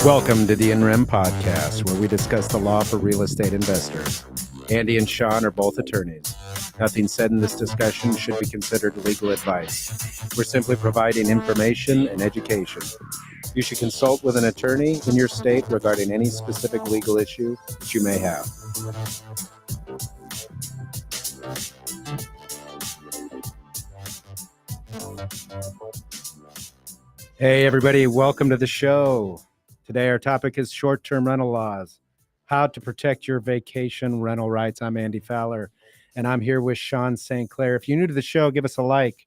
Welcome to the INREM podcast, where we discuss the law for real estate investors. Andy and Sean are both attorneys. Nothing said in this discussion should be considered legal advice. We're simply providing information and education. You should consult with an attorney in your state regarding any specific legal issue that you may have. Hey, everybody. Welcome to the show. Today, our topic is short-term rental laws, how to protect your vacation rental rights. I'm Andy Fowler, and I'm here with Sean St. Clair. If you're new to the show, give us a like.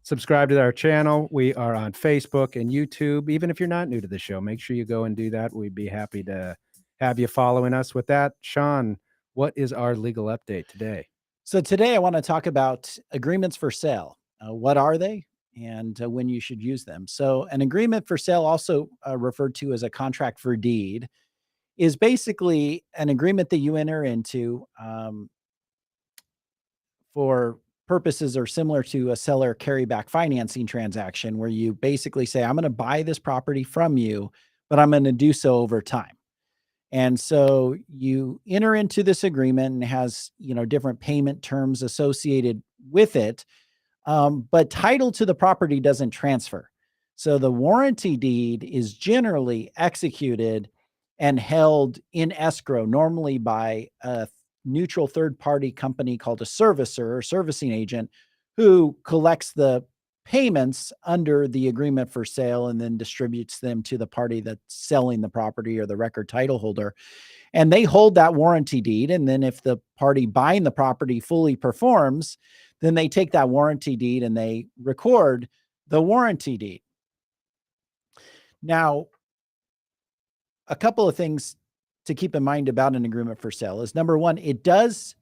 Subscribe to our channel. We are on Facebook and YouTube. Even if you're not new to the show, make sure you go and do that. We'd be happy to have you following us. With that, Sean, what is our legal update today? So today I want to talk about agreements for sale. What are they and when you should use them? So an agreement for sale, also referred to as a contract for deed, is basically an agreement that you enter into for purposes are similar to a seller carryback financing transaction, where you basically say, I'm going to buy this property from you, but I'm going to do so over time. And so you enter into this agreement, and it has, different payment terms associated with it. But title to the property doesn't transfer. So the warranty deed is generally executed and held in escrow, normally by a neutral third-party company called a servicer or servicing agent, who collects the payments under the agreement for sale and then distributes them to the party that's selling the property or the record title holder. And they hold that warranty deed. And then if the party buying the property fully performs, then they take that warranty deed and they record the warranty deed. Now, a couple of things to keep in mind about an agreement for sale is, number one, it does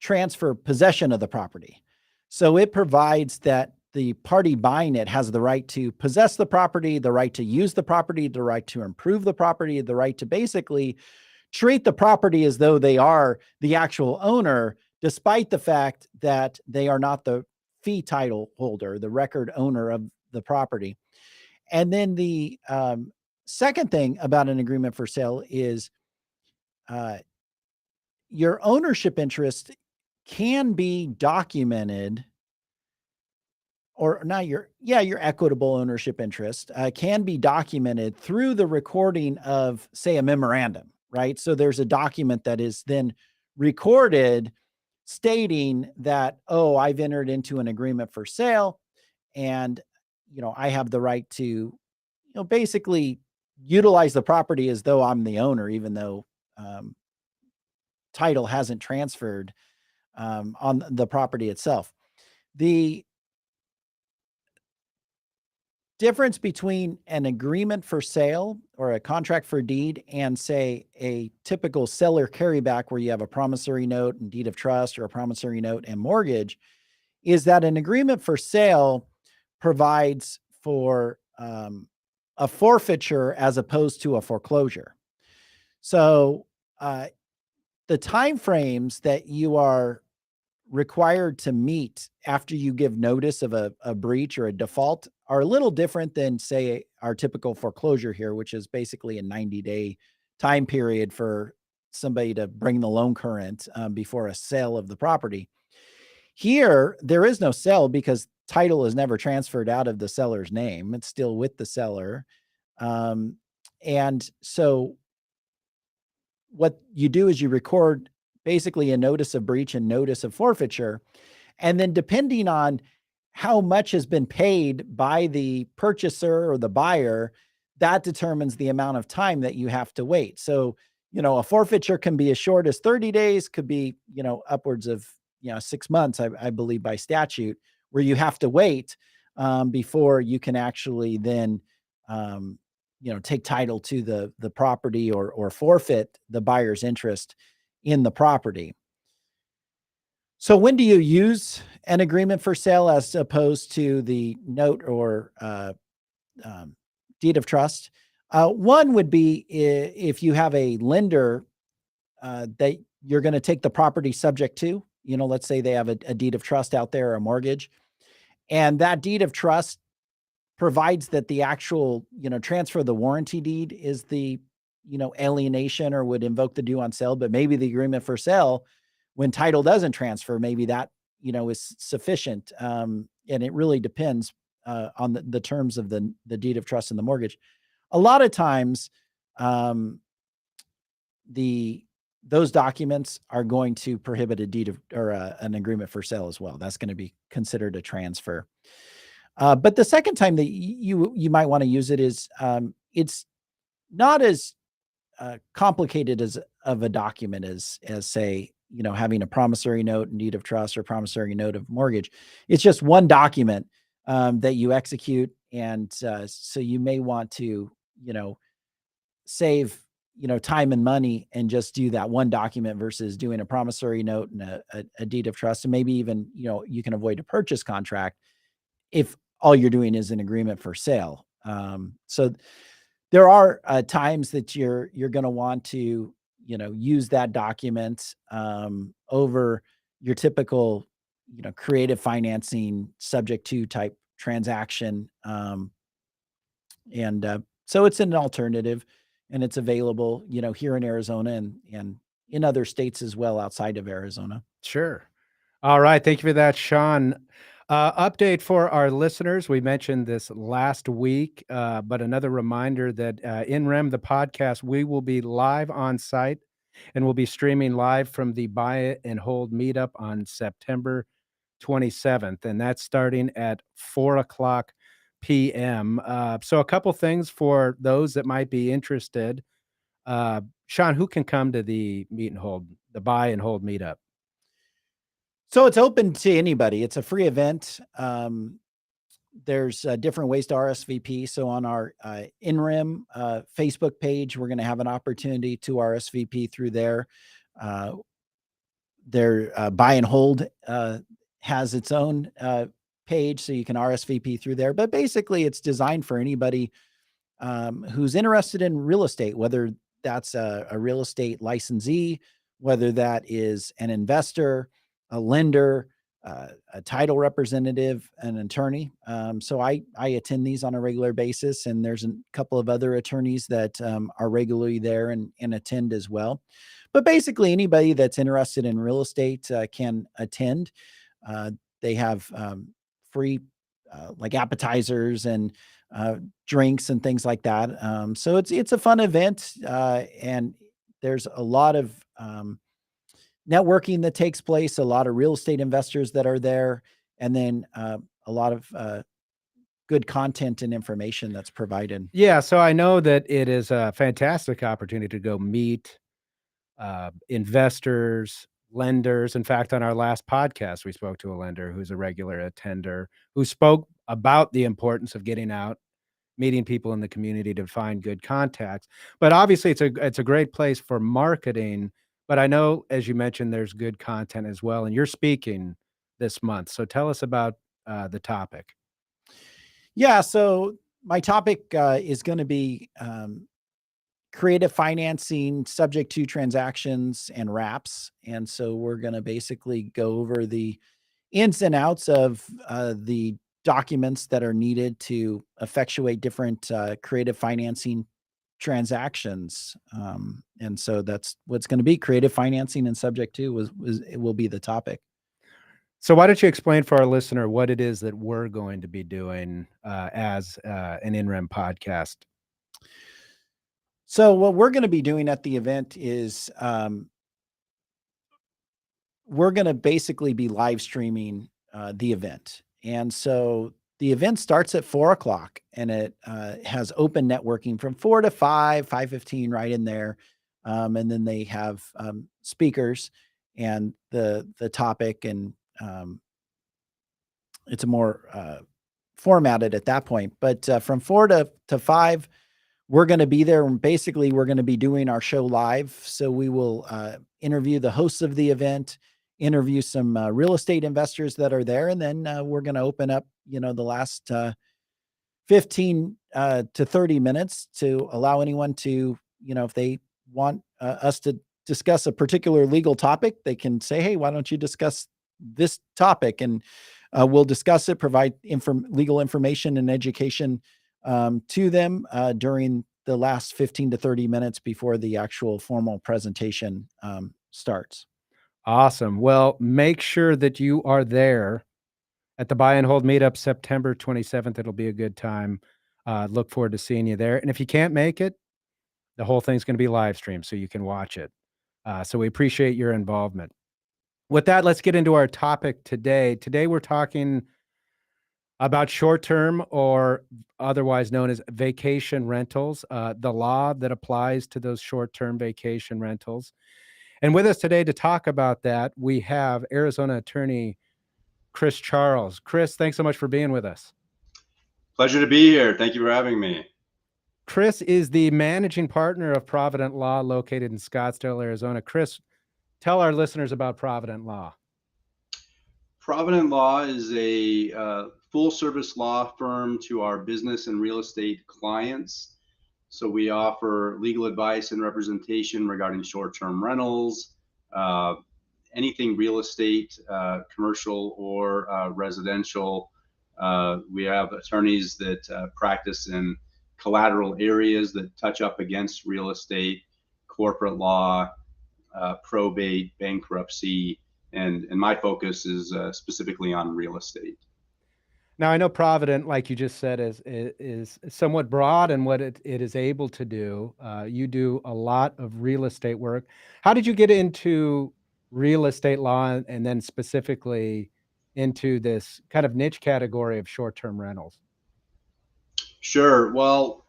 transfer possession of the property. So it provides that the party buying it has the right to possess the property, the right to use the property, the right to improve the property, the right to basically treat the property as though they are the actual owner, despite the fact that they are not the fee title holder, the record owner of the property. And then the second thing about an agreement for sale is your ownership interest can be documented, or not your equitable ownership interest can be documented through the recording of, say, a memorandum, right? So there's a document that is then recorded stating that, oh, I've entered into an agreement for sale, and, I have the right to, basically utilize the property as though I'm the owner, even though title hasn't transferred on the property itself. The difference between an agreement for sale or a contract for deed and, say, a typical seller carryback, where you have a promissory note and deed of trust, or a promissory note and mortgage, is that an agreement for sale provides for a forfeiture as opposed to a foreclosure. So the timeframes that you are required to meet after you give notice of a breach or a default are a little different than, say, our typical foreclosure here, which is basically a 90-day time period for somebody to bring the loan current before a sale of the property. Here, there is no sale because title is never transferred out of the seller's name. It's still with the seller. And so what you do is you record basically a notice of breach and notice of forfeiture. And then, depending on how much has been paid by the purchaser or the buyer, that determines the amount of time that you have to wait. So, a forfeiture can be as short as 30 days, could be, upwards of, 6 months, I believe, by statute, where you have to wait before you can actually then, take title to the property or forfeit the buyer's interest in the property. So when do you use an agreement for sale as opposed to the note or deed of trust? One would be if you have a lender that you're going to take the property subject to. Let's say they have a deed of trust out there or a mortgage, And that deed of trust provides that the actual, transfer of the warranty deed is the, alienation or would invoke the due on sale, but maybe the agreement for sale, when title doesn't transfer, maybe that, is sufficient. And it really depends on the terms of the deed of trust and the mortgage. A lot of times, those documents are going to prohibit a deed of or an agreement for sale as well. That's going to be considered a transfer. But the second time that you might want to use it is it's not as complicated as of a document as say having a promissory note and deed of trust or promissory note of mortgage. It's just one document that you execute, and so you may want to save time and money and just do that one document versus doing a promissory note and a deed of trust, and maybe even you can avoid a purchase contract if all you're doing is an agreement for sale. So there are times that you're going to want to use that document over your typical creative financing subject to type transaction, and so it's an alternative, and it's available here in Arizona and in other states as well outside of Arizona. Sure. All right. Thank you for that, Sean. Update for our listeners. We mentioned this last week, but another reminder that in REM, the podcast, we will be live on site and we'll be streaming live from the Buy and Hold meetup on September 27th. And that's starting at 4:00 p.m. So a couple things for those that might be interested. Sean, who can come to the the Buy and Hold meetup? So it's open to anybody. It's a free event. There's different ways to RSVP. So on our INREM Facebook page, we're going to have an opportunity to RSVP through there. Their Buy and Hold has its own page, so you can RSVP through there. But basically, it's designed for anybody who's interested in real estate, whether that's a real estate licensee, whether that is an investor, a lender, a title representative, an attorney. So I attend these on a regular basis, and there's a couple of other attorneys that are regularly there and attend as well. But basically, anybody that's interested in real estate can attend. They have free like appetizers and drinks and things like that. So it's a fun event, and there's a lot of networking that takes place, a lot of real estate investors that are there, and then a lot of good content and information that's provided. Yeah, so I know that it is a fantastic opportunity to go meet investors, lenders. In fact, on our last podcast, we spoke to a lender who's a regular attender who spoke about the importance of getting out, meeting people in the community to find good contacts. But obviously, it's a great place for marketing. But I know, as you mentioned, there's good content as well, and you're speaking this month. So tell us about the topic. Yeah, so my topic is going to be creative financing subject to transactions and wraps. And so we're going to basically go over the ins and outs of the documents that are needed to effectuate different creative financing transactions. And so that's what's going to be creative financing, and subject to it will be the topic. So why don't you explain for our listener what it is that we're going to be doing as an INREM podcast? So what we're going to be doing at the event is we're going to basically be live streaming the event. And so the event starts at 4:00, and it has open networking from 4 to 5, 5:15, right in there. And then they have speakers and the topic, and it's a more formatted at that point. But from 4 to 5, we're going to be there, and basically we're going to be doing our show live. So we will interview the hosts of the event, interview some real estate investors that are there, and then we're going to open up, the last 15 to 30 minutes to allow anyone to, if they want us to discuss a particular legal topic, they can say, hey, why don't you discuss this topic? And We'll discuss it, provide legal information and education to them during the last 15 to 30 minutes before the actual formal presentation starts. Awesome. Well, make sure that you are there at the Buy and Hold meetup September 27th. It'll be a good time. Look forward to seeing you there. And if you can't make it, the whole thing's going to be live streamed so you can watch it. So we appreciate your involvement. With that, let's get into our topic today. Today, we're talking about short-term, or otherwise known as vacation rentals, the law that applies to those short-term vacation rentals. And with us today to talk about that, we have Arizona attorney Chris Charles. Chris, thanks so much for being with us. Pleasure to be here. Thank you for having me. Chris is the managing partner of Provident Law located in Scottsdale, Arizona. Chris, tell our listeners about Provident Law. Provident Law is a full-service law firm to our business and real estate clients. So we offer legal advice and representation regarding short-term rentals, anything real estate, commercial or residential. We have attorneys that practice in collateral areas that touch up against real estate, corporate law, probate, bankruptcy, and my focus is specifically on real estate. Now, I know Provident, like you just said, is somewhat broad in what it is able to do. You do a lot of real estate work. How did you get into real estate law and then specifically into this kind of niche category of short-term rentals? Sure. Well,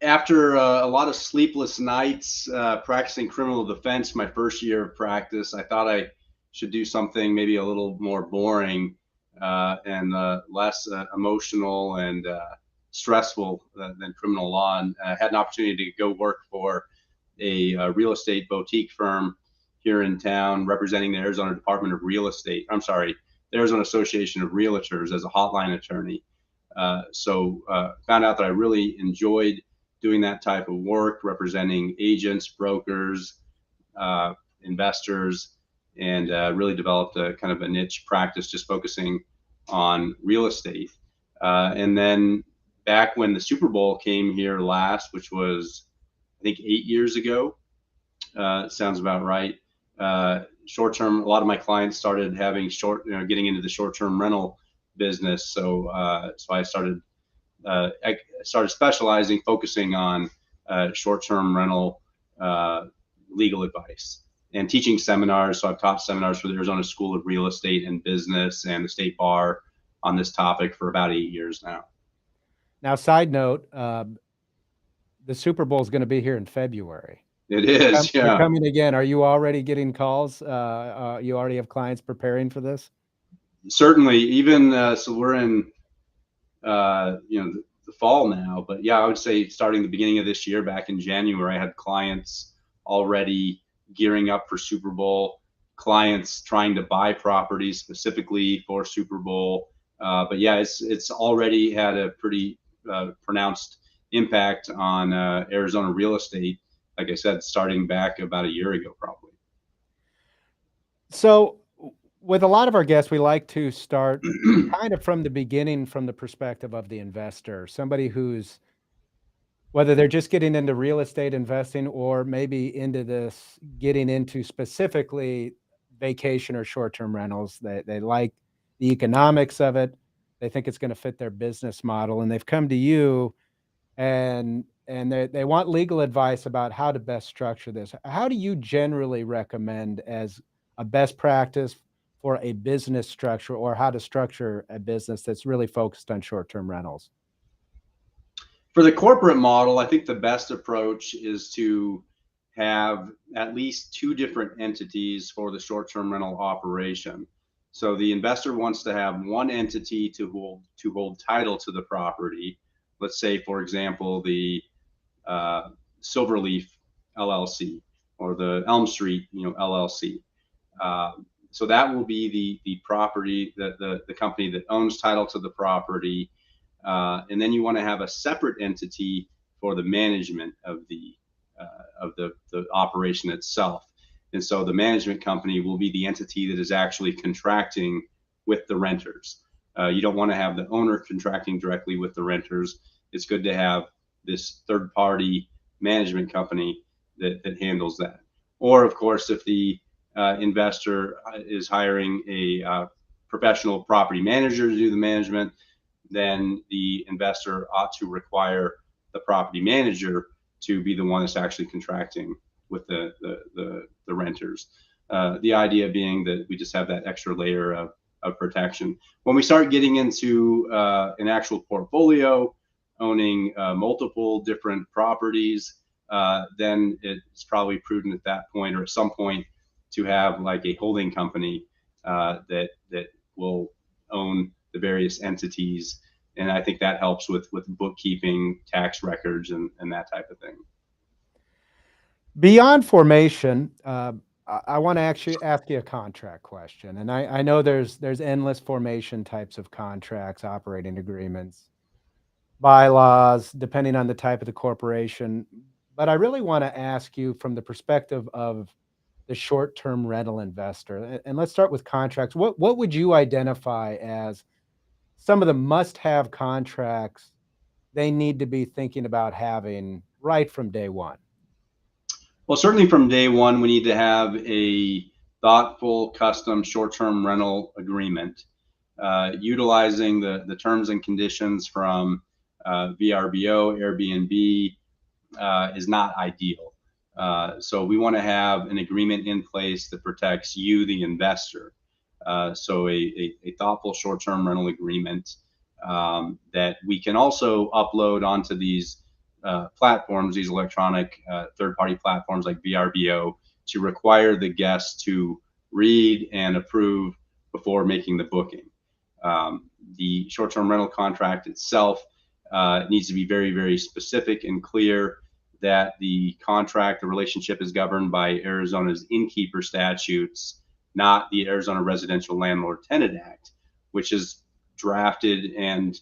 after a lot of sleepless nights practicing criminal defense my first year of practice, I thought I should do something maybe a little more boring and less emotional and stressful than criminal law, and had an opportunity to go work for a real estate boutique firm here in town representing the Arizona Department of Real Estate. I'm sorry, the Arizona Association of Realtors as a hotline attorney. So found out that I really enjoyed doing that type of work, representing agents, brokers, investors, and really developed a kind of a niche practice just focusing on real estate. And then back when the Super Bowl came here last, which was I think 8 years ago, sounds about right. Short-term, a lot of my clients started having getting into the short-term rental business. So I started specializing, focusing on short-term rental legal advice and teaching seminars. So I've taught seminars for the Arizona School of Real Estate and Business and the State Bar on this topic for about 8 years now. Now, side note, the Super Bowl is going to be here in February. It is, They're yeah. coming again. Are you already getting calls? You already have clients preparing for this? Certainly, even so we're in the fall now, but yeah, I would say starting the beginning of this year, back in January, I had clients already gearing up for Super Bowl, clients trying to buy properties specifically for Super Bowl. But yeah, it's already had a pretty pronounced impact on Arizona real estate. Like I said, starting back about a year ago, probably. So with a lot of our guests, we like to start kind of from the beginning, from the perspective of the investor, somebody who's, whether they're just getting into real estate investing or maybe into this, getting into specifically vacation or short-term rentals. They like the economics of it. They think it's going to fit their business model, and they've come to you and they want legal advice about how to best structure this. How do you generally recommend as a best practice for a business structure, or how to structure a business that's really focused on short-term rentals? For the corporate model, I think the best approach is to have at least 2 different entities for the short-term rental operation. So the investor wants to have one entity to hold title to the property. Let's say, for example, the Silverleaf LLC or the Elm Street, LLC. So that will be the property, the company that owns title to the property. And then you want to have a separate entity for the management of the operation itself. And so the management company will be the entity that is actually contracting with the renters. You don't want to have the owner contracting directly with the renters. It's good to have this third-party management company that handles that. Or, of course, if the investor is hiring a professional property manager to do the management, then the investor ought to require the property manager to be the one that's actually contracting with the renters. The idea being that we just have that extra layer of protection. When we start getting into an actual portfolio, owning multiple different properties, then it's probably prudent at that point or at some point to have like a holding company that will own the various entities. And I think that helps with bookkeeping, tax records, and that type of thing. Beyond formation, I want to actually ask you a contract question. And I know there's endless formation types of contracts, operating agreements, bylaws, depending on the type of the corporation. But I really want to ask you from the perspective of the short-term rental investor. And let's start with contracts. What would you identify as some of the must-have contracts they need to be thinking about having right from day one? Well, certainly from day one, we need to have a thoughtful, custom short-term rental agreement, utilizing the terms and conditions from VRBO, Airbnb is not ideal. So we want to have an agreement in place that protects you, the investor. So a thoughtful short-term rental agreement that we can also upload onto these platforms, these electronic third-party platforms like VRBO, to require the guests to read and approve before making the booking. The short-term rental contract itself needs to be very, very specific and clear that the contract, the relationship is governed by Arizona's innkeeper statutes, not the Arizona Residential Landlord Tenant Act, which is drafted and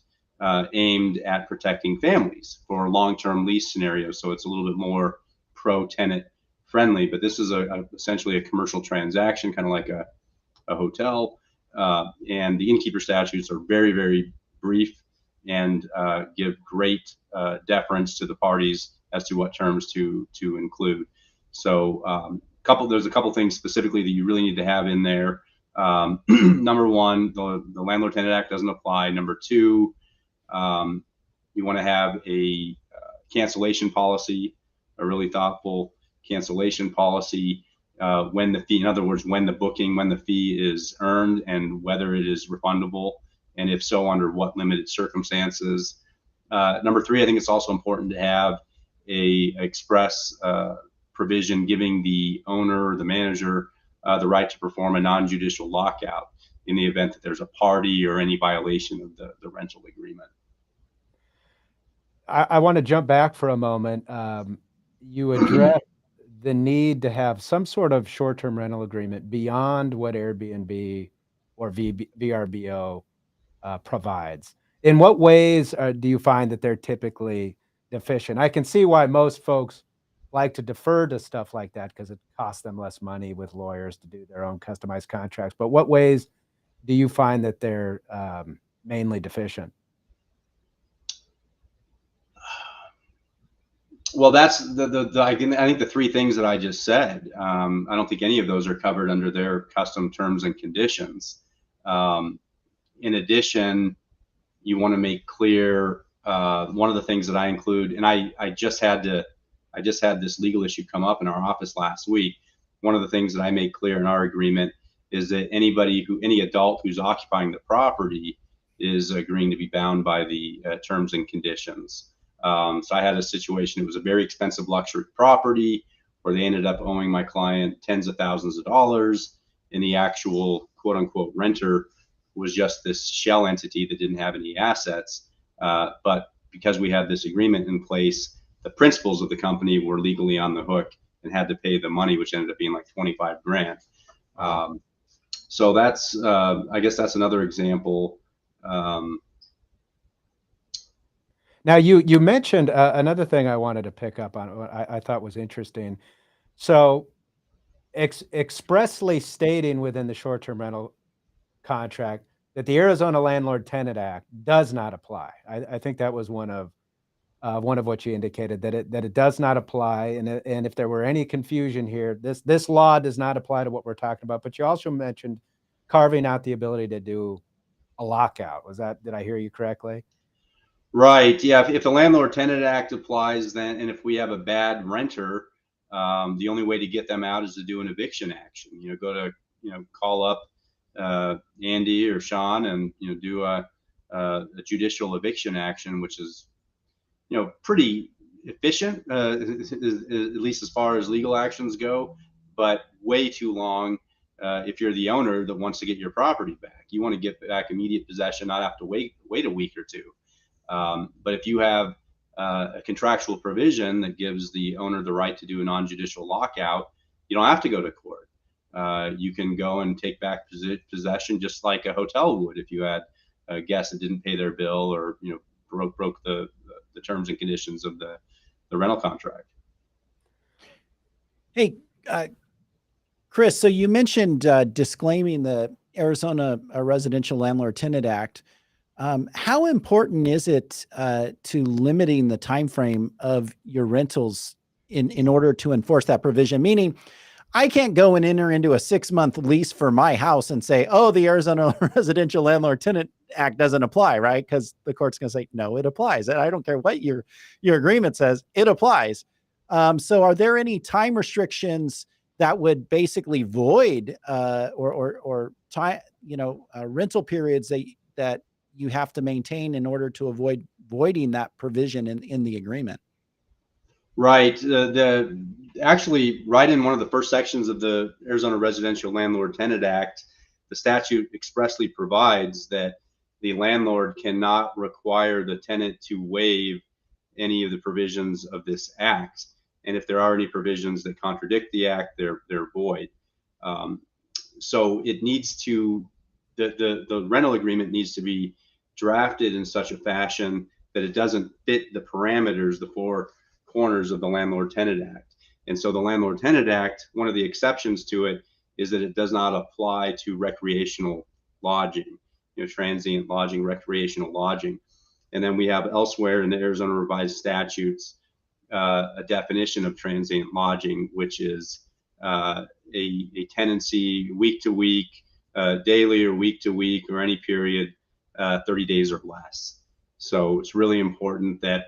aimed at protecting families for long-term lease scenarios. So it's a little bit more pro-tenant friendly, but this is essentially a commercial transaction, kind of like a hotel. And the innkeeper statutes are very, very brief and give great deference to the parties as to what terms to include. So there's a couple things specifically that you really need to have in there. Number one, the Landlord Tenant Act doesn't apply. Number two, you want to have a cancellation policy, a really thoughtful cancellation policy when the fee, in other words, when the fee is earned and whether it is refundable, and if so, under what limited circumstances. Number three, I think it's also important to have a express provision giving the owner or the manager the right to perform a non-judicial lockout in the event that there's a party or any violation of the rental agreement. I want to jump back for a moment. You address the need to have some sort of short-term rental agreement beyond what Airbnb or VRBO provides. In what ways do you find that they're typically deficient? I can see why most folks like to defer to stuff like that because it costs them less money with lawyers to do their own customized contracts. But what ways do you find that they're mainly deficient? Well, that's I think the three things that I just said. I don't think any of those are covered under their custom terms and conditions. In addition, you want to make clear one of the things that I include, and I just had this legal issue come up in our office last week. One of the things that I make clear in our agreement is that any adult who's occupying the property is agreeing to be bound by the terms and conditions. So I had a situation, it was a very expensive luxury property where they ended up owing my client tens of thousands of dollars, and the actual quote unquote renter was just this shell entity that didn't have any assets. But because we had this agreement in place, the principals of the company were legally on the hook and had to pay the money, which ended up being like 25 grand. So that's, I guess that's another example. Now, you mentioned another thing I wanted to pick up on, what I thought was interesting. So expressly stating within the short-term rental contract that the Arizona Landlord Tenant Act does not apply. I think that was one of what you indicated, that it does not apply. And if there were any confusion here, this law does not apply to what we're talking about. But you also mentioned carving out the ability to do a lockout. Did I hear you correctly? Right. Yeah. If the Landlord Tenant Act applies, then, and if we have a bad renter, the only way to get them out is to do an eviction action. Go to, call up Andy or Sean and, do a judicial eviction action, which is, pretty efficient, at least as far as legal actions go, but way too long if you're the owner that wants to get your property back. You want to get back immediate possession, not have to wait a week or two. But if you have a contractual provision that gives the owner the right to do a non-judicial lockout, you don't have to go to court. You can go and take back possession just like a hotel would if you had a guest that didn't pay their bill or broke the terms and conditions of the rental contract. Hey, Chris, so you mentioned disclaiming the Arizona Residential Landlord Tenant Act. How important is it to limiting the time frame of your rentals in order to enforce that provision? Meaning, I can't go and enter into a 6-month lease for my house and say, oh, the Arizona Residential Landlord Tenant Act doesn't apply, right? Because the court's going to say, no, it applies. And I don't care what your agreement says, it applies. So are there any time restrictions that would basically void or time, rental periods that you have to maintain in order to avoid voiding that provision in the agreement? Right. Actually, right in one of the first sections of the Arizona Residential Landlord Tenant Act, the statute expressly provides that the landlord cannot require the tenant to waive any of the provisions of this act. And if there are any provisions that contradict the act, they're void. So it needs to, the rental agreement needs to be drafted in such a fashion that it doesn't fit the parameters, the four corners of the Landlord Tenant Act. And so the Landlord Tenant Act, one of the exceptions to it is that it does not apply to recreational lodging, transient lodging, recreational lodging. And then we have elsewhere in the Arizona Revised Statutes a definition of transient lodging, which is a tenancy week to week, daily or week to week, or any period 30 days or less. So it's really important that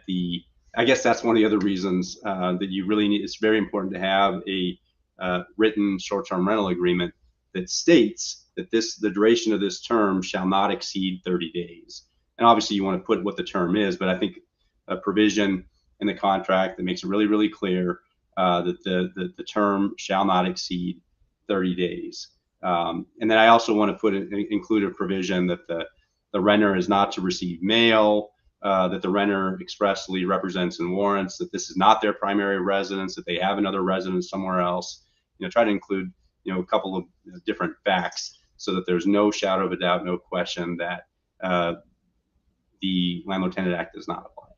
I guess that's one of the other reasons that you really need, it's very important to have a written short-term rental agreement that states that the duration of this term shall not exceed 30 days. And obviously you want to put what the term is, but I think a provision in the contract that makes it really, really clear that the term shall not exceed 30 days. And then I also want to include a provision that the renter is not to receive mail, that the renter expressly represents and warrants that this is not their primary residence, that they have another residence somewhere else. Try to include a couple of different facts so that there's no shadow of a doubt, no question that the Landlord Tenant Act does not apply.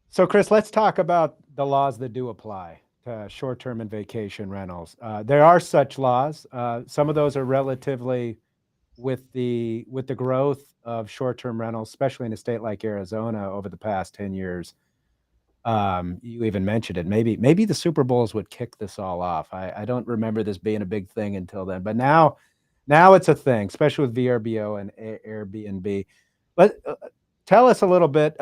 So, Chris, let's talk about the laws that do apply to short-term and vacation rentals. There are such laws. Some of those are relatively, with the growth of short-term rentals, especially in a state like Arizona over the past 10 years. You even mentioned it. Maybe the Super Bowls would kick this all off. I don't remember this being a big thing until then, but now it's a thing, especially with VRBO and Airbnb. But tell us a little bit.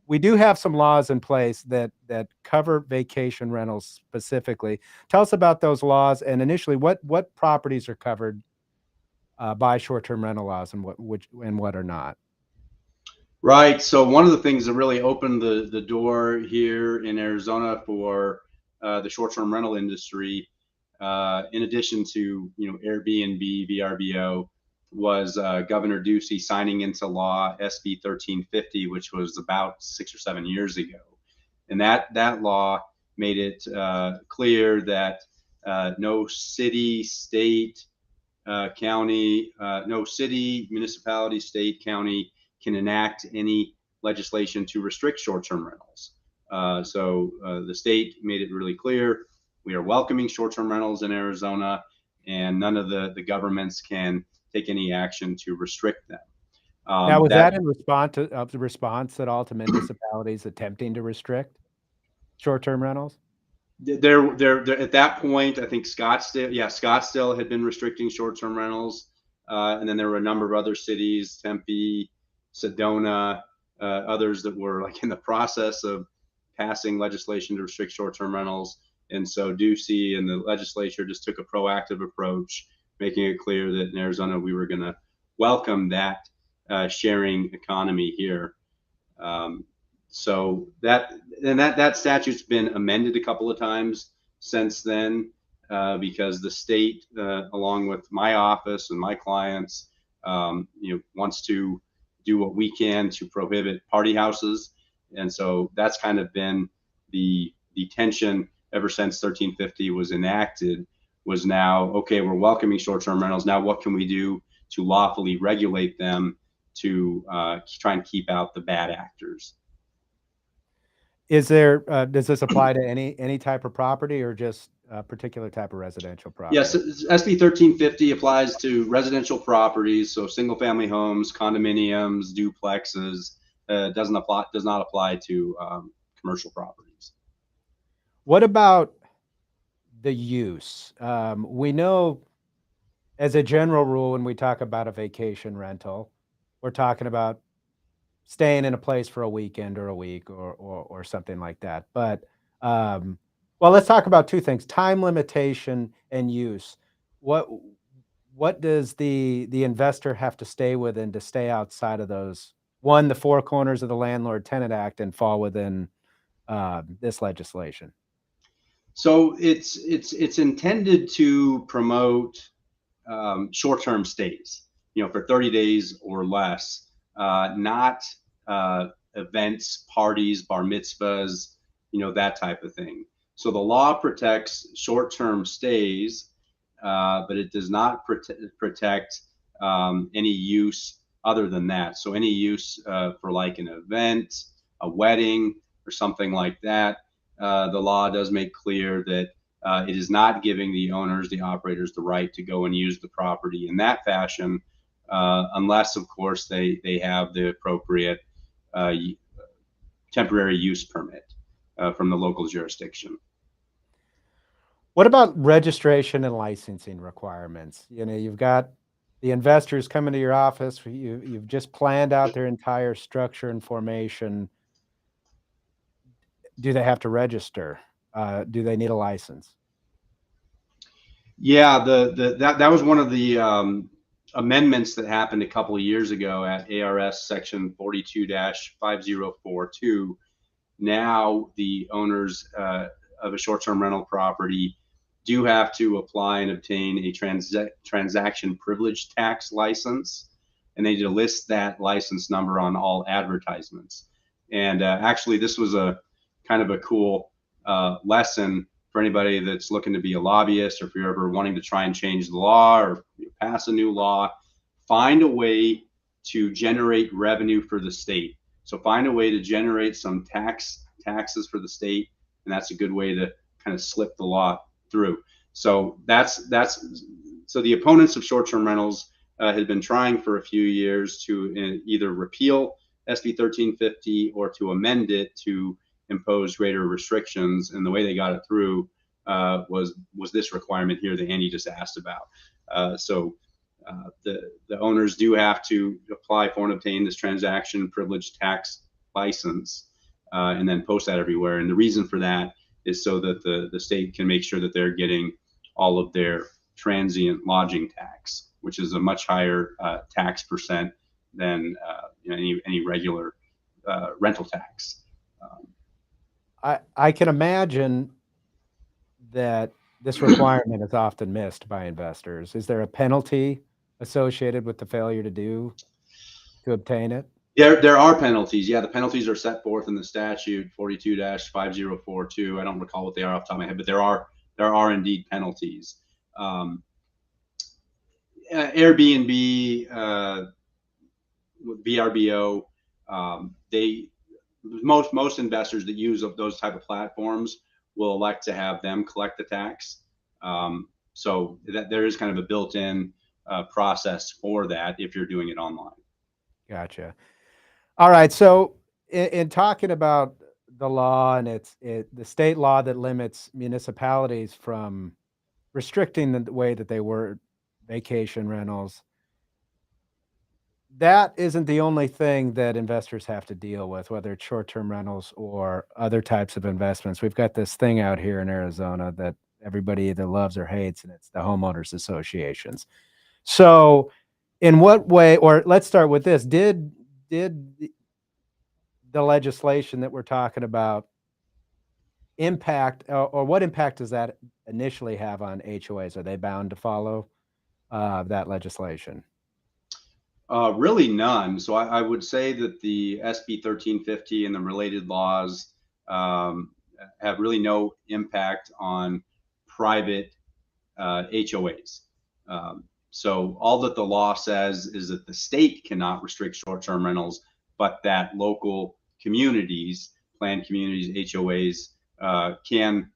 We do have some laws in place that cover vacation rentals specifically. Tell us about those laws, and initially, what properties are covered by short-term rental laws, and what are not. Right. So one of the things that really opened the door here in Arizona for the short-term rental industry, in addition to Airbnb, VRBO, was Governor Ducey signing into law SB 1350, which was about 6 or 7 years ago, and that law made it clear that no city, state, county, no city, municipality, state, county can enact any legislation to restrict short-term rentals. So the state made it really clear we are welcoming short-term rentals in Arizona, and none of the governments can take any action to restrict them. Now, was that in response at all to municipalities attempting to restrict short-term rentals? There at that point, I think Scottsdale had been restricting short-term rentals, and then there were a number of other cities, Tempe, Sedona, others that were like in the process of passing legislation to restrict short-term rentals. And so Ducey and the legislature just took a proactive approach, making it clear that in Arizona we were going to welcome that sharing economy here. So that statute's been amended a couple of times since then, because the state, along with my office and my clients, wants to do what we can to prohibit party houses. And so that's kind of been the tension ever since 1350 was enacted, was now, okay, we're welcoming short-term rentals. Now what can we do to lawfully regulate them to try and keep out the bad actors? Is there, does this apply to any type of property or just a particular type of residential property? Yes, SB 1350 applies to residential properties, so single family homes, condominiums, duplexes. Does not apply to commercial properties. What about the use? We know as a general rule, when we talk about a vacation rental, we're talking about staying in a place for a weekend or a week or something like that. But well, let's talk about two things: time limitation and use. What does the investor have to stay within to stay outside of those, one, the four corners of the Landlord Tenant Act, and fall within this legislation? So it's intended to promote short-term stays, for 30 days or less, not events, parties, bar mitzvahs, that type of thing. So the law protects short-term stays, but it does not protect any use other than that. So any use for like an event, a wedding, or something like that, the law does make clear that it is not giving the owners, the operators, the right to go and use the property in that fashion, unless, of course, they have the appropriate temporary use permit from the local jurisdiction. What about registration and licensing requirements? You've got the investors coming to your office. You've just planned out their entire structure and formation. Do they have to register? Do they need a license? Yeah, that was one of the amendments that happened a couple of years ago at ARS section 42-5042. Now the owners of a short-term rental property do have to apply and obtain a transaction privilege tax license, and they need to list that license number on all advertisements. And actually, this was a kind of a cool lesson for anybody that's looking to be a lobbyist, or if you're ever wanting to try and change the law or pass a new law. Find a way to generate revenue for the state. So find a way to generate some taxes for the state, and that's a good way to kind of slip the law through. So so the opponents of short-term rentals had been trying for a few years to either repeal SB 1350 or to amend it to impose greater restrictions, and the way they got it through was this requirement here that Andy just asked about. So the owners do have to apply for and obtain this transaction privilege tax license, and then post that everywhere. And the reason for that is so that the state can make sure that they're getting all of their transient lodging tax, which is a much higher tax percent than any regular rental tax. I can imagine that this requirement is often missed by investors. Is there a penalty associated with the failure to obtain it? There are penalties. Yeah, the penalties are set forth in the statute 42-5042. I don't recall what they are off the top of my head, but there are indeed penalties. Airbnb, VRBO, most investors that use those type of platforms will elect to have them collect the tax. So that there is kind of a built-in process for that if you're doing it online. Gotcha. All right. So in talking about the law and the state law that limits municipalities from restricting the way that they word vacation rentals, that isn't the only thing that investors have to deal with, whether it's short-term rentals or other types of investments. We've got this thing out here in Arizona that everybody either loves or hates, and it's the homeowners associations. So in what way, or let's start with this, did the legislation that we're talking about impact, or what impact does that initially have on HOAs? Are they bound to follow that legislation? Really none. So I would say that the SB 1350 and the related laws have really no impact on private HOAs. So all that the law says is that the state cannot restrict short-term rentals, but that local communities, planned communities, HOAs, can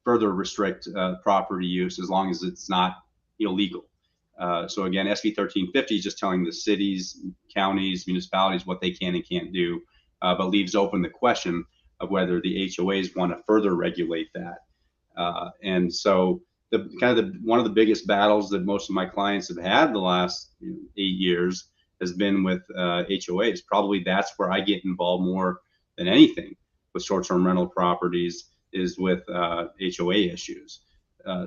further restrict property use as long as it's not illegal. So again, SB 1350 is just telling the cities, counties, municipalities what they can and can't do, but leaves open the question of whether the HOAs want to further regulate that. And so one of the biggest battles that most of my clients have had the last 8 years has been with HOAs. Probably that's where I get involved more than anything with short-term rental properties, is with HOA issues.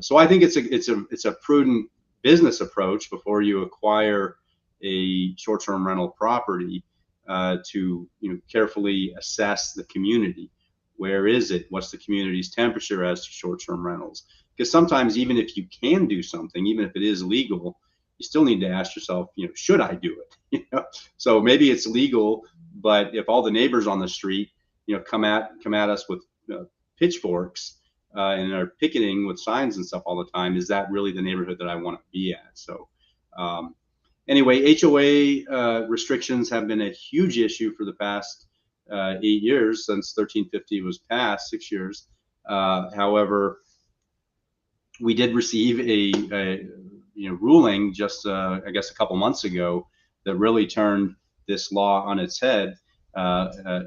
So I think it's a prudent business approach before you acquire a short-term rental property to carefully assess the community. Where is it? What's the community's temperature as to short-term rentals? Because sometimes even if you can do something, even if it is legal, you still need to ask yourself, should I do it? So maybe it's legal, but if all the neighbors on the street, come at us with pitchforks and are picketing with signs and stuff all the time, is that really the neighborhood that I want to be at? So anyway, HOA restrictions have been a huge issue for the past 8 years since 1350 was passed, 6 years. However, we did receive a ruling just I guess a couple months ago that really turned this law on its head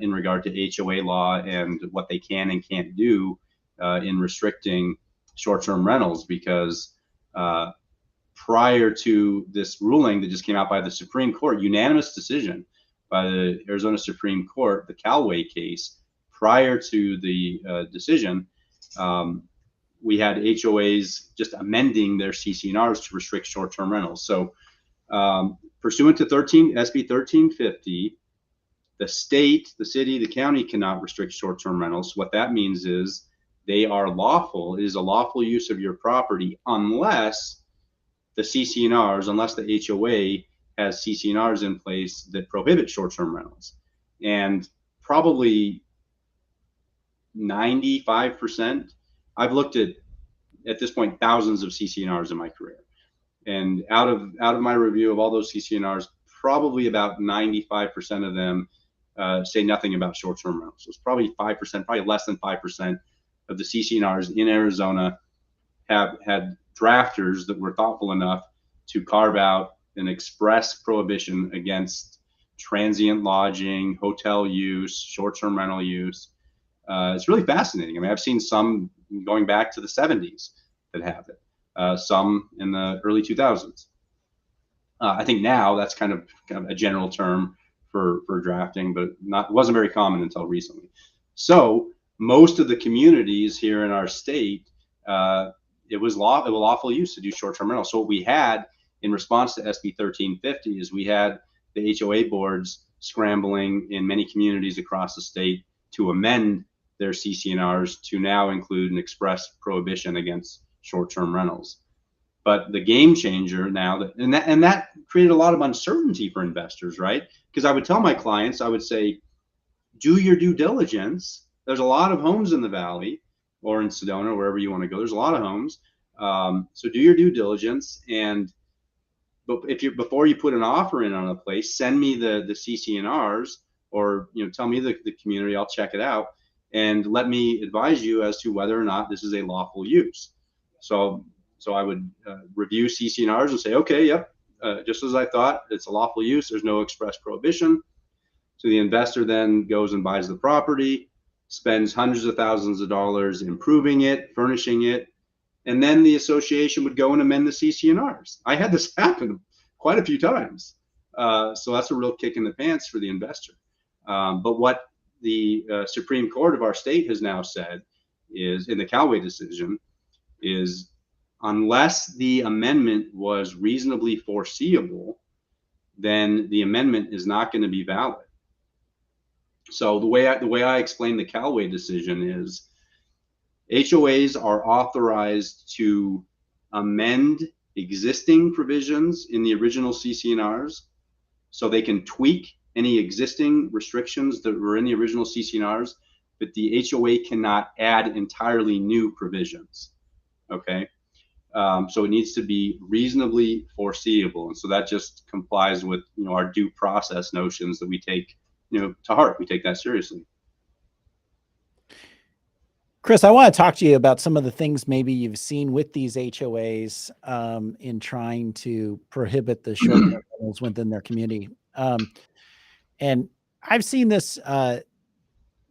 in regard to HOA law and what they can and can't do in restricting short-term rentals, because prior to this ruling that just came out by the Supreme Court, unanimous decision by the Arizona Supreme Court, the Callaway case, prior to the decision, we had HOAs just amending their CC&Rs to restrict short-term rentals. So pursuant to SB 1350, the state, the city, the county cannot restrict short-term rentals. What that means is they are lawful. It is a lawful use of your property unless the CC&Rs, unless the HOA has CC&Rs in place that prohibit short-term rentals. And probably 95%, I've looked at this point, thousands of CC&Rs in my career. And out of my review of all those CC&Rs, probably about 95% of them say nothing about short-term rentals. So it's probably 5%, probably less than 5% of the CC&Rs in Arizona have had drafters that were thoughtful enough to carve out an express prohibition against transient lodging, hotel use, short-term rental use. It's really fascinating. I mean, I've seen some going back to the 70s that have it, some in the early 2000s. I think now that's kind of a general term for drafting, but wasn't very common until recently. So most of the communities here in our state, it was lawful use to do short-term rentals. So what we had in response to SB 1350 is we had the HOA boards scrambling in many communities across the state to amend their CC&Rs to now include an express prohibition against short-term rentals. But the game changer now, that created a lot of uncertainty for investors, right? Because I would tell my clients, I would say, do your due diligence. There's a lot of homes in the Valley or in Sedona, wherever you want to go. There's a lot of homes. So do your due diligence. But before you put an offer in on a place, send me the CC&Rs, or tell me the community. I'll check it out. and let me advise you as to whether or not this is a lawful use. So I would review CC&Rs and say, okay, yep, just as I thought, it's a lawful use. There's no express prohibition. So the investor then goes and buys the property, spends hundreds of thousands of dollars improving it, furnishing it, and then the association would go and amend the CC&Rs. I had this happen quite a few times. So that's a real kick in the pants for the investor. But what the Supreme Court of our state has now said is, in the Callaway decision, is unless the amendment was reasonably foreseeable, then the amendment is not going to be valid. So the way I explain the Callaway decision is HOAs are authorized to amend existing provisions in the original CC&Rs, so they can tweak any existing restrictions that were in the original CC&Rs, but the HOA cannot add entirely new provisions. Okay, so it needs to be reasonably foreseeable, and so that just complies with our due process notions that we take to heart. We take that seriously. Chris, I want to talk to you about some of the things maybe you've seen with these HOAs in trying to prohibit the short-term rentals within their community. And I've seen this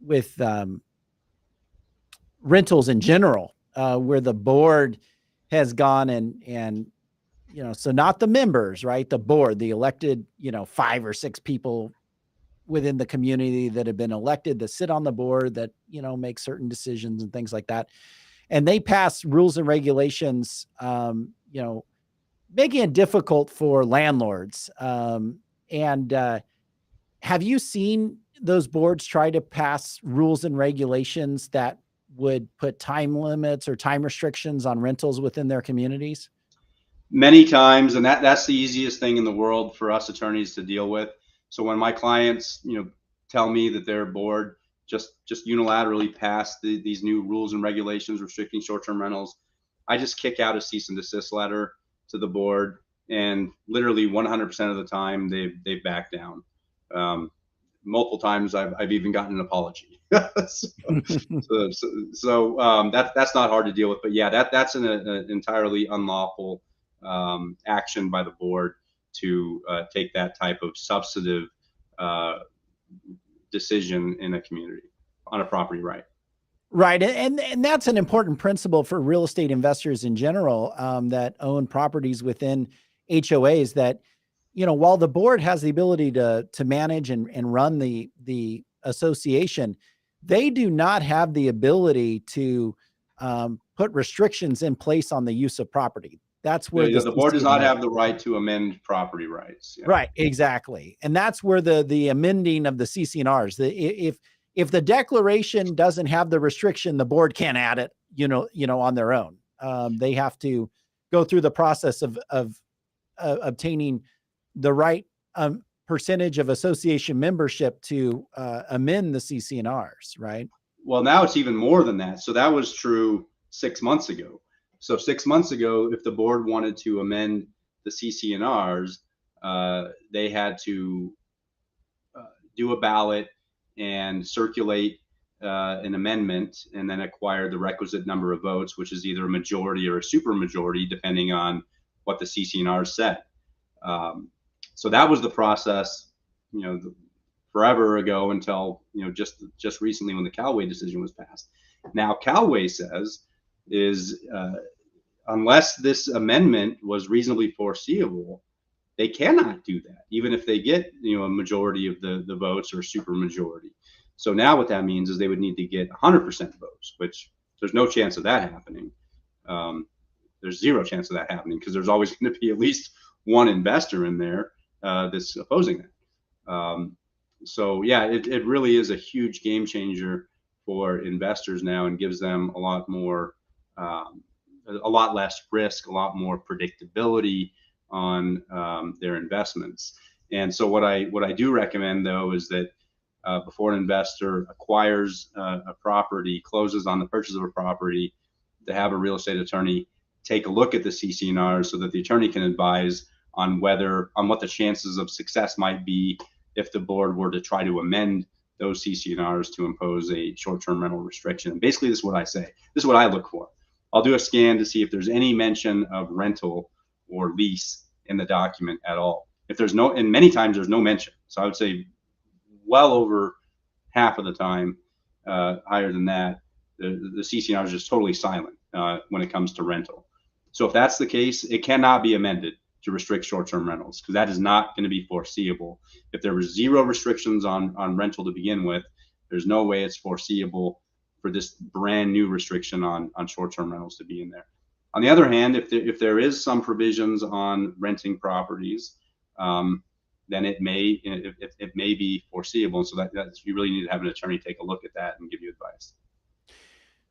with rentals in general, where the board has gone and so not the members, right? The board, the elected, 5 or 6 people within the community that have been elected that sit on the board that, make certain decisions and things like that. And they pass rules and regulations, making it difficult for landlords. Have you seen those boards try to pass rules and regulations that would put time limits or time restrictions on rentals within their communities? Many times, and that's the easiest thing in the world for us attorneys to deal with. So when my clients, tell me that their board just unilaterally passed these new rules and regulations restricting short-term rentals, I just kick out a cease and desist letter to the board, and literally 100% of the time they back down. Multiple times I've even gotten an apology. so that's not hard to deal with. But yeah, that's an entirely unlawful action by the board to take that type of substantive decision in a community on a property right. Right. And that's an important principle for real estate investors in general, that own properties within HOAs, that, while the board has the ability to manage and run the association, they do not have the ability to put restrictions in place on the use of property. That's where the board does not have the right to amend property rights. Yeah. Right, exactly. And that's where the amending of the CC&Rs, if the declaration doesn't have the restriction, the board can't add it, on their own. They have to go through the process of obtaining the right percentage of association membership to amend the CC&Rs, right? Well, now it's even more than that. So that was true 6 months ago. So 6 months ago, if the board wanted to amend the CC&Rs, they had to do a ballot and circulate an amendment, and then acquire the requisite number of votes, which is either a majority or a supermajority, depending on what the CC&Rs said. So that was the process, forever ago until just recently when the Callaway decision was passed. Now Callaway says is unless this amendment was reasonably foreseeable, they cannot do that, even if they get a majority of the votes or supermajority. So now what that means is they would need to get 100% votes, which there's no chance of that happening. There's zero chance of that happening, because there's always going to be at least one investor in there that's opposing that. So yeah, it really is a huge game changer for investors now, and gives them a lot more, a lot less risk, a lot more predictability on their investments. And so what I do recommend, though, is that before an investor acquires a property, closes on the purchase of a property, to have a real estate attorney take a look at the CC&Rs, so that the attorney can advise on what the chances of success might be if the board were to try to amend those CC&Rs to impose a short-term rental restriction. And basically, this is what I say. This is what I look for. I'll do a scan to see if there's any mention of rental or lease in the document at all. If there's no, and many times there's no mention. So I would say well over half of the time, higher than that, the CC&R is just totally silent when it comes to rental. So if that's the case, it cannot be amended to restrict short-term rentals, because that is not going to be foreseeable. If there was zero restrictions on rental to begin with, there's no way it's foreseeable for this brand new restriction on short-term rentals to be in there. On the other hand, if there is some provisions on renting properties, then it may be foreseeable. And so that's, you really need to have an attorney take a look at that and give you advice.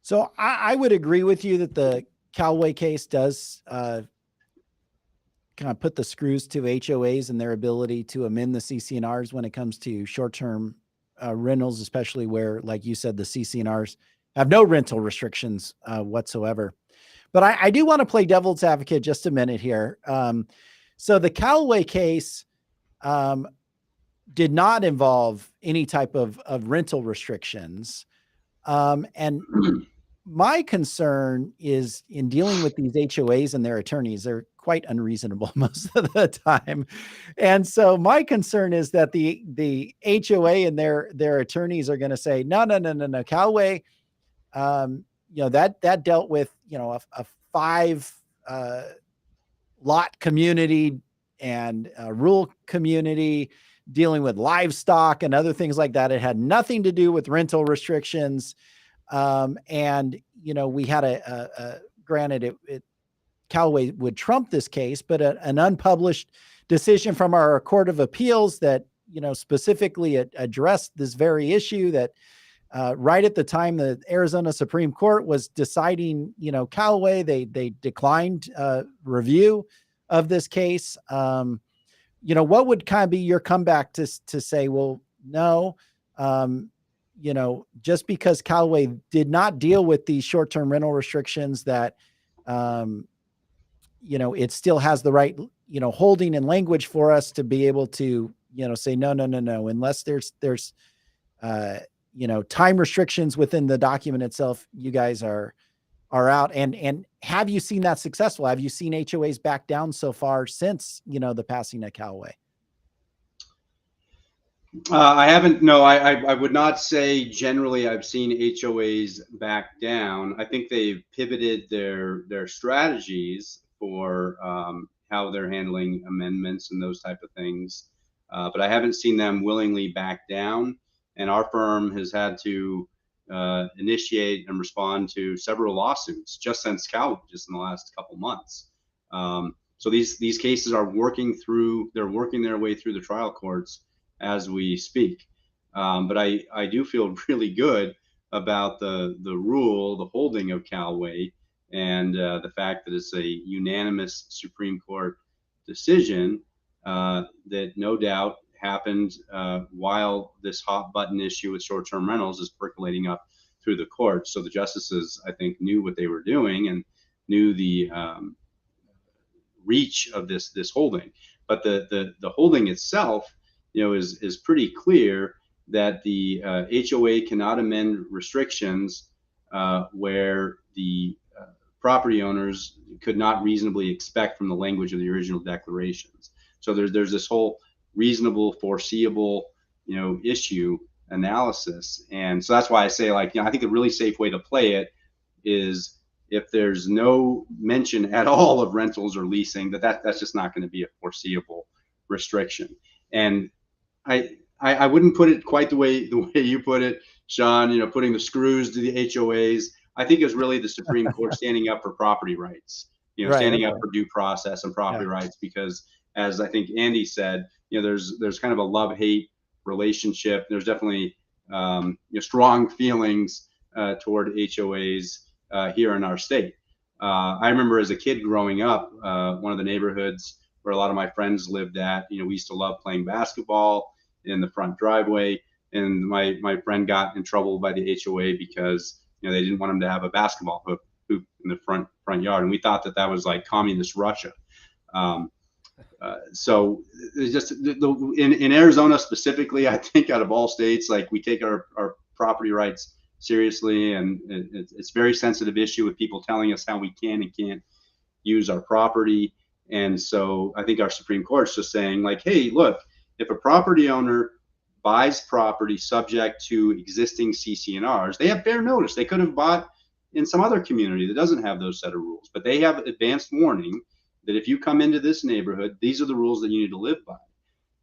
So I would agree with you that the Callaway case does kind of put the screws to HOAs and their ability to amend the CC&Rs when it comes to short-term rentals, especially where, like you said, the CC&Rs have no rental restrictions whatsoever. But I do want to play devil's advocate just a minute here. So the Callaway case did not involve any type of rental restrictions. And my concern is in dealing with these HOAs and their attorneys, they're quite unreasonable most of the time. And so my concern is that the HOA and their attorneys are going to say, no, Callaway, that dealt with, a 5 lot community and rural community dealing with livestock and other things like that. It had nothing to do with rental restrictions. And, we had granted Callaway would trump this case, but an unpublished decision from our Court of Appeals that, specifically addressed this very issue that right at the time the Arizona Supreme Court was deciding, Callaway, they declined review of this case. What would kind of be your comeback to say, well, no, just because Callaway did not deal with these short-term rental restrictions that, it still has the right, holding and language for us to be able to, say, no, unless there's time restrictions within the document itself, you guys are out. And have you seen that successful? Have you seen HOAs back down so far since, the passing of Callaway? I haven't. No, I would not say generally I've seen HOAs back down. I think they've pivoted their strategies for how they're handling amendments and those type of things. But I haven't seen them willingly back down. And our firm has had to initiate and respond to several lawsuits just since Callaway, just in the last couple months. So these cases are working their way through the trial courts as we speak. But I do feel really good about the holding of Callaway, and the fact that it's a unanimous Supreme Court decision that no doubt happened while this hot button issue with short-term rentals is percolating up through the court. So the justices, I think, knew what they were doing and knew the reach of this holding. But the holding itself, is pretty clear that the HOA cannot amend restrictions where the property owners could not reasonably expect from the language of the original declarations. So there's this whole reasonable, foreseeable, issue analysis. And so that's why I say, I think a really safe way to play it is if there's no mention at all of rentals or leasing, that's just not going to be a foreseeable restriction. And I wouldn't put it quite the way you put it, Sean, putting the screws to the HOAs. I think it's really the Supreme Court standing up for property rights, standing up for due process and property rights, because as I think Andy said, there's kind of a love-hate relationship. There's definitely strong feelings toward HOAs here in our state. I remember as a kid growing up, one of the neighborhoods where a lot of my friends lived at, we used to love playing basketball in the front driveway, and my friend got in trouble by the HOA because they didn't want him to have a basketball hoop in the front yard, and we thought that was like communist Russia. So it's just in Arizona specifically, I think out of all states, like we take our property rights seriously, and it's a very sensitive issue with people telling us how we can and can't use our property. And so I think our Supreme Court's just saying like, hey, look, if a property owner buys property subject to existing CC&Rs, they have fair notice. They could have bought in some other community that doesn't have those set of rules, but they have advanced warning that if you come into this neighborhood, these are the rules that you need to live by.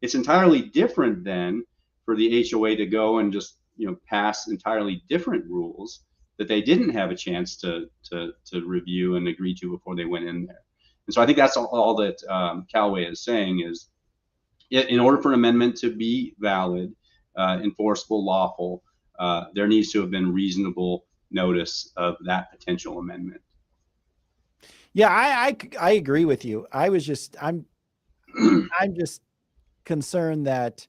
It's entirely different than for the HOA to go and just, you know, pass entirely different rules that they didn't have a chance to review and agree to before they went in there. And so I think that's all that Callaway is saying is, in order for an amendment to be valid, enforceable, lawful, there needs to have been reasonable notice of that potential amendment. Yeah, I agree with you. I'm just concerned that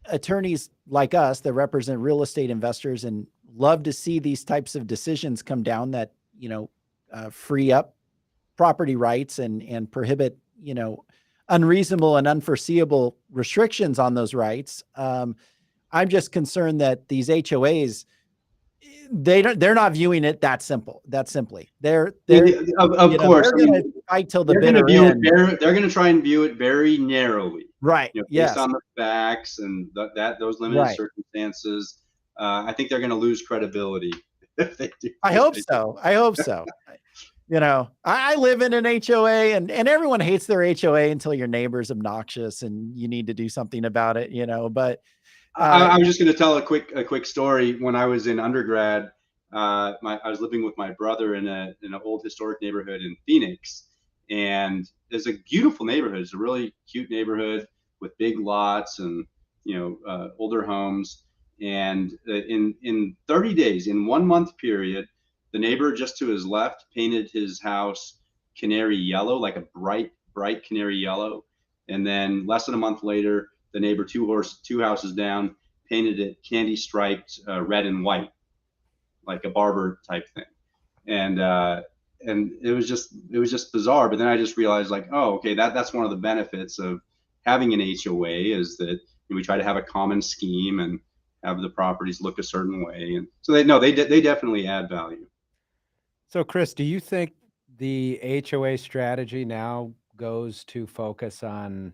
attorneys like us that represent real estate investors and love to see these types of decisions come down that, you know, free up property rights and prohibit, you know, unreasonable and unforeseeable restrictions on those rights. I'm just concerned that these HOAs, they're not viewing it that simply. They're of course, they're going to fight till the they're bitter end. They're going to try and view it very narrowly, right? You know, Yes. based on the facts and those limited Right. circumstances. I think they're going to lose credibility if they do. I hope so. I hope so. You know, I live in an HOA, and everyone hates their HOA until your neighbor's obnoxious and you need to do something about it, you know, but I was just going to tell a quick story. When I was in undergrad, I was living with my brother in an old historic neighborhood in Phoenix, and it's a beautiful neighborhood. It's a really cute neighborhood with big lots and, you know, older homes. And in 30 days, in 1 month period, the neighbor just to his left painted his house canary yellow, like a bright canary yellow, and then less than a month later, the neighbor two houses down painted it candy striped red and white, like a barber type thing. And it was just bizarre. But then I just realized, like, oh, okay, that's one of the benefits of having an HOA is that, you know, we try to have a common scheme and have the properties look a certain way. And so they definitely add value. So Chris, do you think the HOA strategy now goes to focus on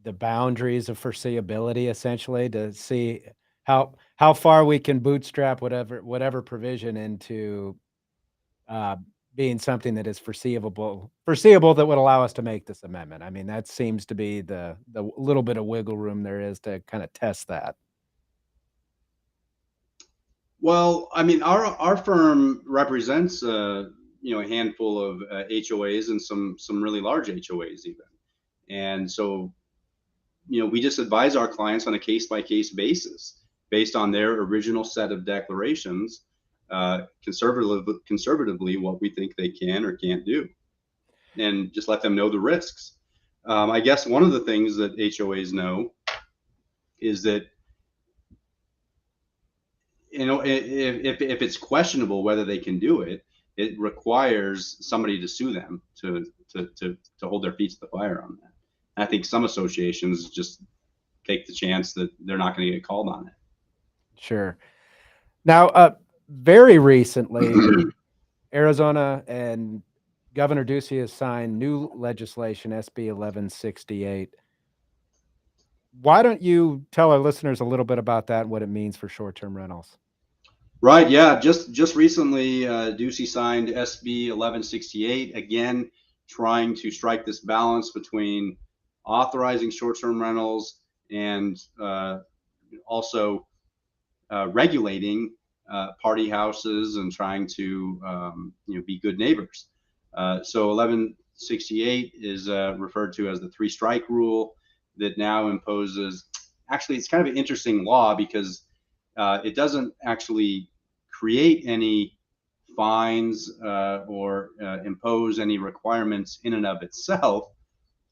the boundaries of foreseeability, essentially, to see how far we can bootstrap whatever provision into being something that is foreseeable that would allow us to make this amendment? I mean, that seems to be the little bit of wiggle room there is to kind of test that. Well, I mean, our firm represents you know, a handful of HOAs and some really large HOAs even. And so, you know, we just advise our clients on a case-by-case basis based on their original set of declarations, conservatively what we think they can or can't do, and just let them know the risks. I guess one of the things that HOAs know is that, you know, if it's questionable whether they can do it, it requires somebody to sue them to hold their feet to the fire on that. I think some associations just take the chance that they're not going to get called on it. Sure. Now, very recently, Arizona and Governor Ducey has signed new legislation, SB 1168. Why don't you tell our listeners a little bit about that and what it means for short-term rentals? Right. Yeah. Just recently, Ducey signed SB 1168, again, trying to strike this balance between authorizing short-term rentals and also regulating party houses and trying to you know, be good neighbors. So 1168 is referred to as the three-strike rule that now imposes. Actually, it's kind of an interesting law because it doesn't actually create any fines or impose any requirements in and of itself.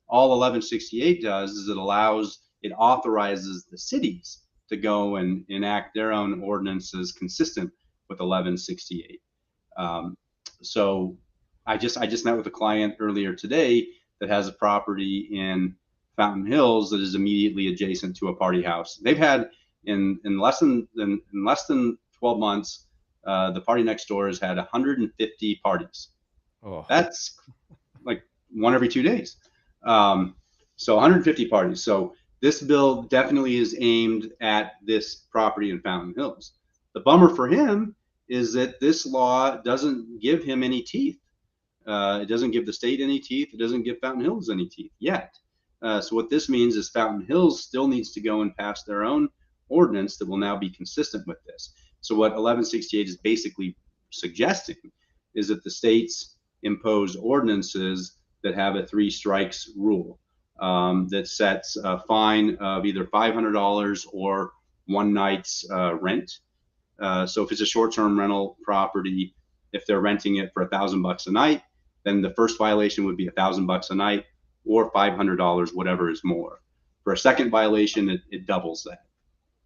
All 1168 does is it authorizes the cities to go and enact their own ordinances consistent with 1168. So I just met with a client earlier today that has a property in Fountain Hills that is immediately adjacent to a party house. They've had in less than 12 months, the party next door has had 150 parties. Oh, That's like one every 2 days. So 150 parties. So this bill definitely is aimed at this property in Fountain Hills. The bummer for him is that this law doesn't give him any teeth. It doesn't give the state any teeth. It doesn't give Fountain Hills any teeth yet. So what this means is Fountain Hills still needs to go and pass their own ordinance that will now be consistent with this. So what 1168 is basically suggesting is that the states impose ordinances that have a 3 strikes rule that sets a fine of either $500 or 1 night's rent. So if it's a short-term rental property, if they're renting it for $1,000 a night, then the first violation would be $1,000 a night or $500, whatever is more. For a second violation, it doubles that.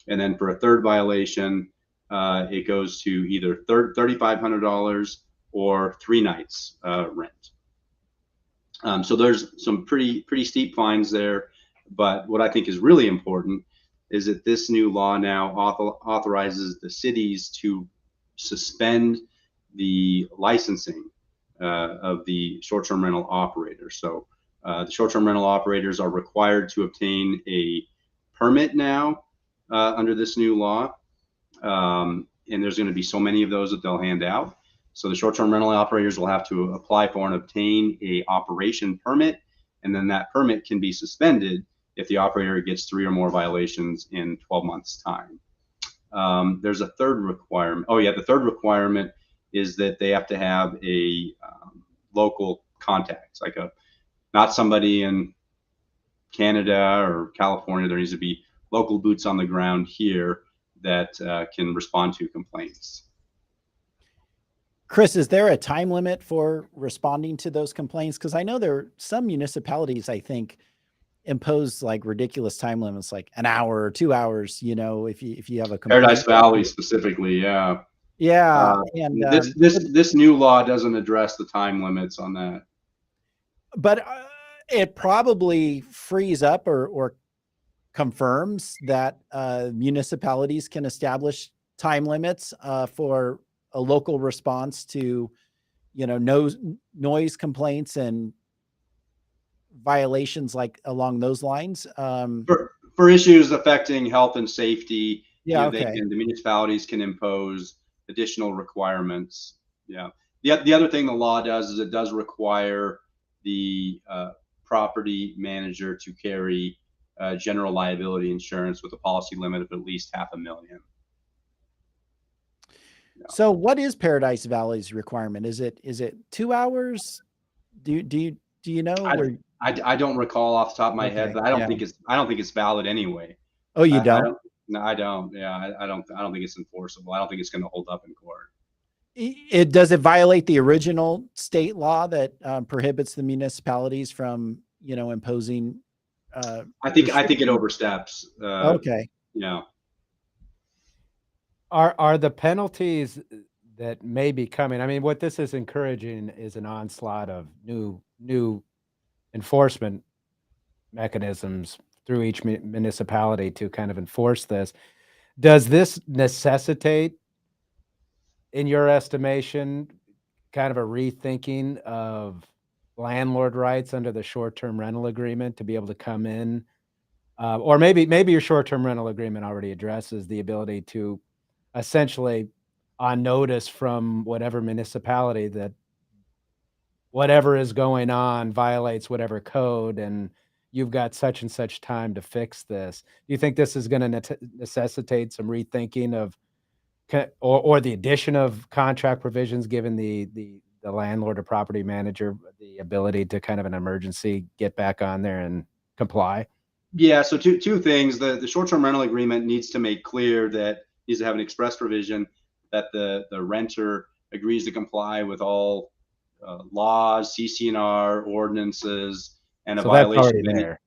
And then for a third violation, it goes to either $3,500 or 3 nights rent. So there's some pretty steep fines there. But what I think is really important is that this new law now authorizes the cities to suspend the licensing of the short-term rental operators. So the short-term rental operators are required to obtain a permit now under this new law. And there's going to be so many of those that they'll hand out. So the short-term rental operators will have to apply for and obtain a operation permit, and then that permit can be suspended if the operator gets 3 or more violations in 12 months' time. There's a third requirement. Oh yeah, the third requirement is that they have to have a local contact, like not somebody in Canada or California. There needs to be local boots on the ground here that can respond to complaints. Chris, is there a time limit for responding to those complaints? Because I know there are some municipalities, I think, impose like ridiculous time limits, like an hour or 2 hours, you know, if you have a complaint. Paradise Valley specifically, yeah. Yeah. And this new law doesn't address the time limits on that. But it probably frees up or confirms that municipalities can establish time limits for a local response to, you know, noise complaints and violations like along those lines. For issues affecting health and safety, yeah, you know, okay. the municipalities can impose additional requirements. Yeah. The other thing the law does is it does require the property manager to carry general liability insurance with a policy limit of at least $500,000. Yeah. So what is Paradise Valley's requirement? Is it 2 hours? Do you know? I don't recall off the top of my head, but I don't think it's valid anyway. Oh, you don't? No, I don't. Yeah, I don't think it's enforceable. I don't think it's going to hold up in court. Does it violate the original state law that prohibits the municipalities from, you know, imposing? I think it oversteps. Okay. Yeah. Are the penalties that may be coming? I mean, what this is encouraging is an onslaught of new enforcement mechanisms through each municipality to kind of enforce this. Does this necessitate, in your estimation, kind of a rethinking of landlord rights under the short-term rental agreement to be able to come in? Or maybe your short-term rental agreement already addresses the ability to essentially on notice from whatever municipality that whatever is going on violates whatever code, and you've got such and such time to fix this. Do you think this is going to necessitate some rethinking of or the addition of contract provisions, given the landlord or property manager the ability to kind of an emergency get back on there and comply? Yeah, so two things. The short-term rental agreement needs to make clear that needs to have an express provision that the renter agrees to comply with all laws, CC&R ordinances, and a violation that's already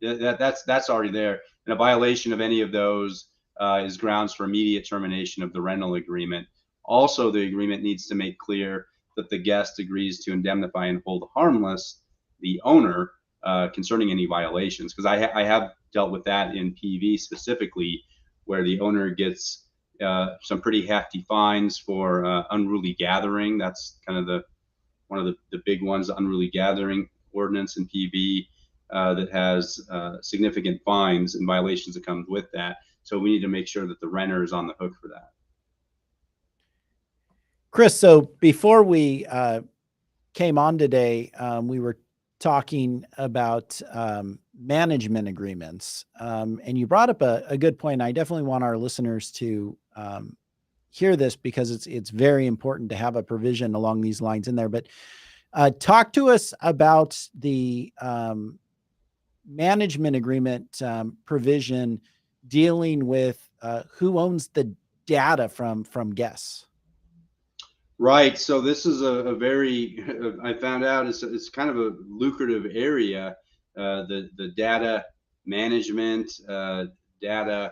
there. That's already there. And a violation of any of those is grounds for immediate termination of the rental agreement. Also, the agreement needs to make clear that the guest agrees to indemnify and hold harmless the owner concerning any violations. Because I have dealt with that in PV specifically, where the owner gets some pretty hefty fines for unruly gathering. That's kind of one of the big ones, the unruly gathering ordinance in PV that has significant fines and violations that come with that. So we need to make sure that the renter is on the hook for that. Chris, so before we came on today, we were talking about management agreements, and you brought up a good point. I definitely want our listeners to hear this because it's very important to have a provision along these lines in there. But talk to us about the management agreement provision dealing with who owns the data from guests. Right. So this is a very, I found out it's kind of a lucrative area, the data management, data,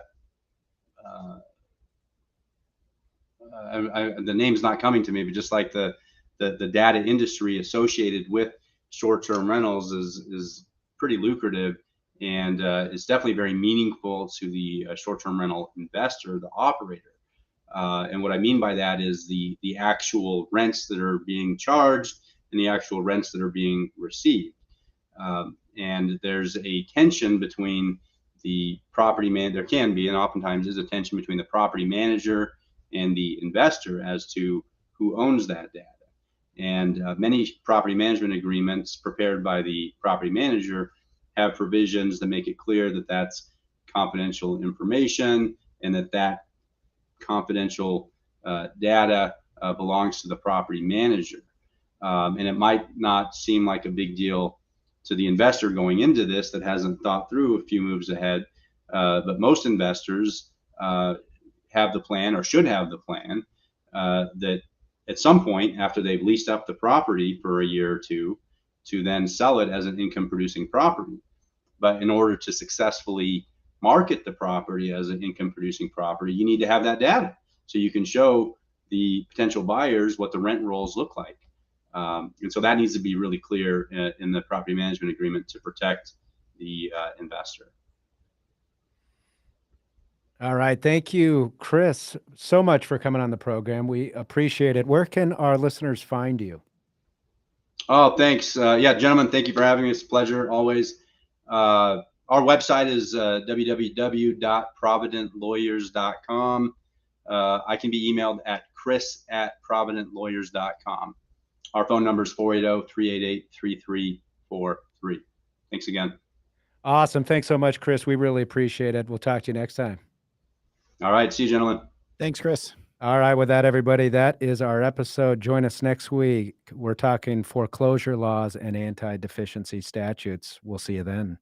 the name's not coming to me, but just like the data industry associated with short-term rentals is pretty lucrative, and it's definitely very meaningful to the short-term rental investor, the operator. And what I mean by that is the actual rents that are being charged and the actual rents that are being received. And there's a tension between the property man. There can be, and oftentimes is a tension between the property manager and the investor as to who owns that data. And many property management agreements prepared by the property manager have provisions that make it clear that that's confidential information and that confidential data belongs to the property manager. And it might not seem like a big deal to the investor going into this that hasn't thought through a few moves ahead, but most investors have the plan, or should have the plan, that at some point after they've leased up the property for a year or two, to then sell it as an income producing property. But in order to successfully market the property as an income producing property, you need to have that data so you can show the potential buyers what the rent rolls look like. And so that needs to be really clear in the property management agreement to protect the investor. All right. Thank you, Chris, so much for coming on the program. We appreciate it. Where can our listeners find you? Oh, thanks. Yeah, gentlemen, thank you for having me. It's a pleasure always. Our website is www.providentlawyers.com. I can be emailed at chris@providentlawyers.com. Our phone number is 480-388-3343. Thanks again. Awesome. Thanks so much, Chris. We really appreciate it. We'll talk to you next time. All right. See you, gentlemen. Thanks, Chris. All right. With that, everybody, that is our episode. Join us next week. We're talking foreclosure laws and anti-deficiency statutes. We'll see you then.